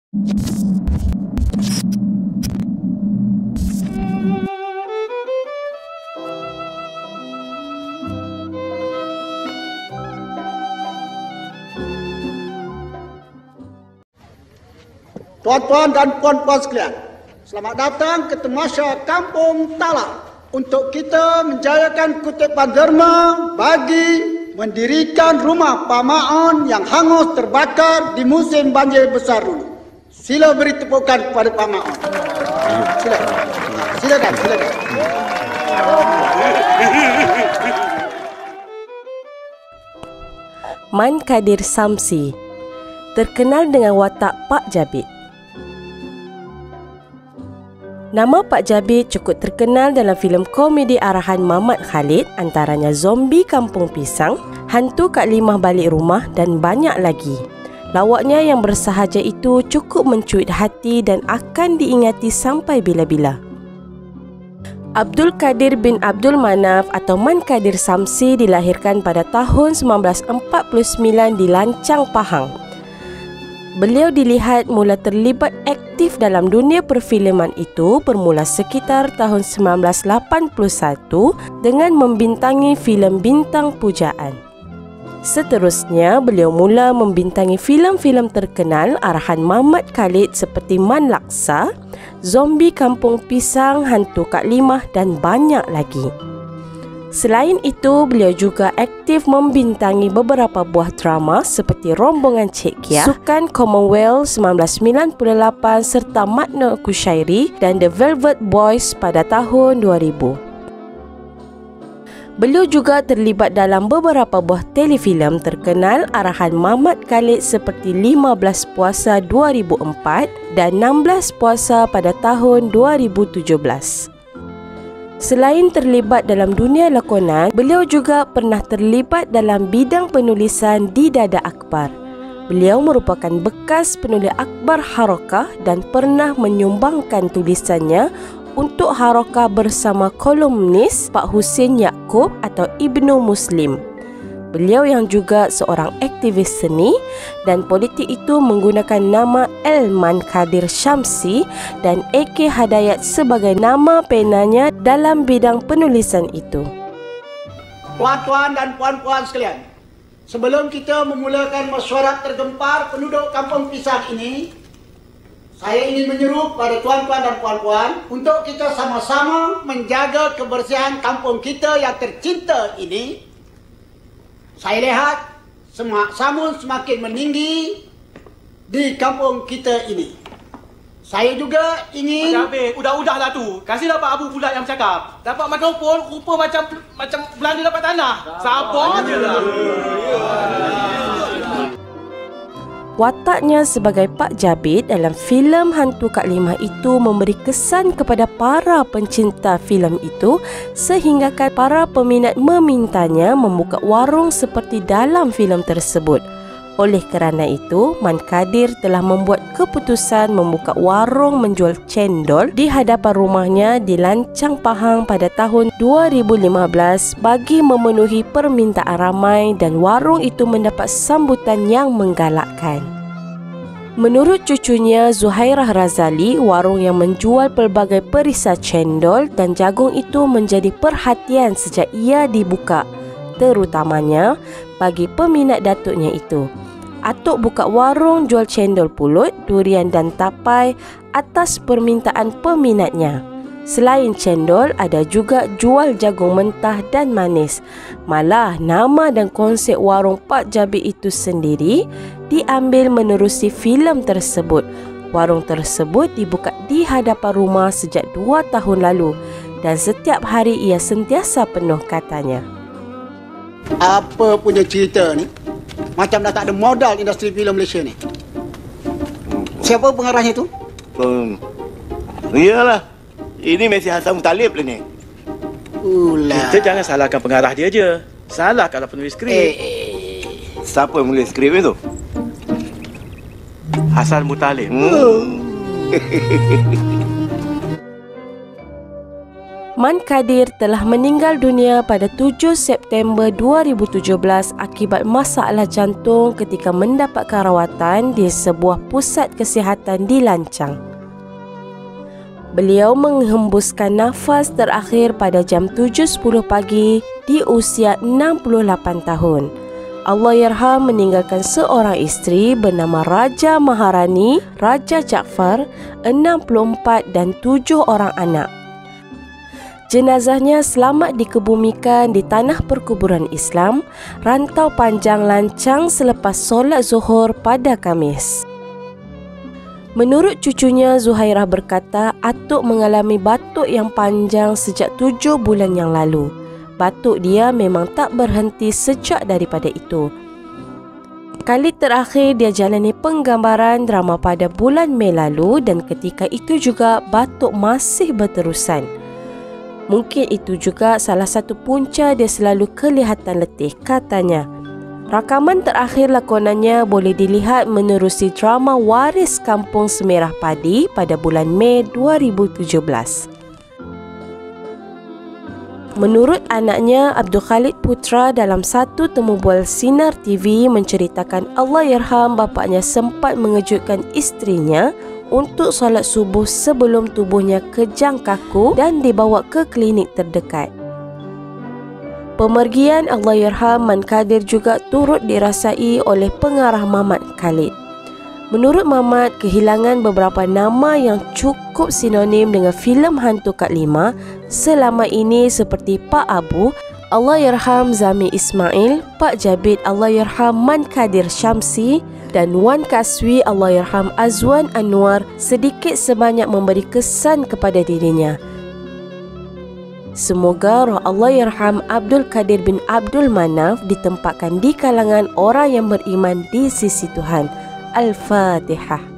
Tuan-tuan dan puan-puan sekalian, selamat datang ke Tamasya Kampung Tala untuk kita menjayakan kutipan derma bagi mendirikan rumah Pamaan yang hangus terbakar di musim banjir besar dulu. Sila beri tepukan kepada Pamaan. Silakan. Man Kadir Samsi terkenal dengan watak Pak Jabir. Nama Pak Jabir cukup terkenal dalam filem komedi arahan Mamat Khalid, antaranya Zombie Kampung Pisang, Hantu Kak Limah Balik Rumah dan banyak lagi. Lawaknya yang bersahaja itu cukup mencuit hati dan akan diingati sampai bila-bila. Abdul Kadir bin Abdul Manaf atau Man Kadir Samsi dilahirkan pada tahun 1949 di Lancang, Pahang. Beliau dilihat mula terlibat aktif dalam dunia perfilman itu bermula sekitar tahun 1981 dengan membintangi filem Bintang Pujaan. Seterusnya, beliau mula membintangi filem-filem terkenal arahan Mamat Khalid seperti Man Laksa, Zombie Kampung Pisang, Hantu Kak Limah dan banyak lagi. Selain itu, beliau juga aktif membintangi beberapa buah drama seperti Rombongan Cik Kia, Sukan Commonwealth 1998 serta Matna Kushairi dan The Velvet Boys pada tahun 2000. Beliau juga terlibat dalam beberapa buah telefilm terkenal arahan Mamat Khalid seperti 15 Puasa 2004 dan 16 Puasa pada tahun 2017. Selain terlibat dalam dunia lakonan, beliau juga pernah terlibat dalam bidang penulisan di Dada Akbar. Beliau merupakan bekas penulis Akbar Harakah dan pernah menyumbangkan tulisannya untuk Harakah bersama kolumnis Pak Husin Yaakob atau Ibnu Muslim. Beliau yang juga seorang aktivis seni dan politik itu menggunakan nama Man Kadir Samsi dan AK Hadayat sebagai nama penanya dalam bidang penulisan itu. Tuan-tuan dan puan-puan sekalian, sebelum kita memulakan mesyuarat tergempar penduduk Kampung Pisang ini, saya ingin menyeru pada tuan-tuan dan puan-puan untuk kita sama-sama menjaga kebersihan kampung kita yang tercinta ini. Saya lihat samun semakin meninggi di kampung kita ini. Saya juga ingin... Udahlah tu. Kasihlah Pak Abu pula yang bercakap. Dapat mikrofon, rupa macam Belanda dapat tanah. Sabar je lah. Wataknya sebagai Pak Jabir dalam filem Hantu Kak Limah itu memberi kesan kepada para pencinta filem itu sehinggakan para peminat memintanya membuka warung seperti dalam filem tersebut. Oleh kerana itu, Man Kadir telah membuat keputusan membuka warung menjual cendol di hadapan rumahnya di Lancang, Pahang pada tahun 2015 bagi memenuhi permintaan ramai dan warung itu mendapat sambutan yang menggalakkan. Menurut cucunya Zuhairah Razali, warung yang menjual pelbagai perisai cendol dan jagung itu menjadi perhatian sejak ia dibuka, terutamanya bagi peminat datuknya itu. Atuk buka warung jual cendol pulut, durian dan tapai atas permintaan peminatnya. Selain cendol, ada juga jual jagung mentah dan manis. Malah nama dan konsep warung Pak Jabir itu sendiri diambil menerusi filem tersebut. Warung tersebut dibuka di hadapan rumah sejak 2 tahun lalu dan setiap hari ia sentiasa penuh katanya. Apa punya cerita ni? Macam dah tak ada modal industri filem Malaysia ni. Siapa pengarahnya tu? Iyalah. Ini Messi Hassan Mutalib lah ni. Kita jangan salahkan pengarah dia je. Salah kalau penulis skrip. Siapa yang menulis skrip itu? Hasan Mutalib. Man Kadir telah meninggal dunia pada 7 September 2017 akibat masalah jantung ketika mendapatkan rawatan di sebuah pusat kesihatan di Lancang. Beliau menghembuskan nafas terakhir pada jam 7.10 pagi di usia 68 tahun. Allahyarham meninggalkan seorang isteri bernama Raja Maharani, Raja Jaafar, 64 dan 7 orang anak. Jenazahnya selamat dikebumikan di Tanah Perkuburan Islam, Rantau Panjang, Lancang selepas solat Zuhur pada Khamis. Menurut cucunya, Zuhairah berkata Atuk mengalami batuk yang panjang sejak 7 bulan yang lalu. Batuk dia memang tak berhenti sejak daripada itu. Kali terakhir dia jalani penggambaran drama pada bulan Mei lalu dan ketika itu juga batuk masih berterusan. Mungkin itu juga salah satu punca dia selalu kelihatan letih, katanya. Rakaman terakhir lakonannya boleh dilihat menerusi drama Waris Kampung Semerah Padi pada bulan Mei 2017. Menurut anaknya, Abdul Khalid Putra, dalam satu temu bual Sinar TV menceritakan Allahyarham bapaknya sempat mengejutkan isterinya untuk solat subuh sebelum tubuhnya kejang kaku dan dibawa ke klinik terdekat. Pemergian Allahyarham Man Kadir juga turut dirasai oleh pengarah Mamat Khalid. Menurut Mamat, kehilangan beberapa nama yang cukup sinonim dengan filem hantu Kak Lima selama ini seperti Pak Abu, Allahyarham Zami Ismail, Pak Jabid Allahyarham Man Kadir Syamsi dan Wan Kaswi Allahyarham Azwan Anwar sedikit sebanyak memberi kesan kepada dirinya. Semoga roh Allahyarham Abdul Qadir bin Abdul Manaf ditempatkan di kalangan orang yang beriman di sisi Tuhan. Al-Fatihah.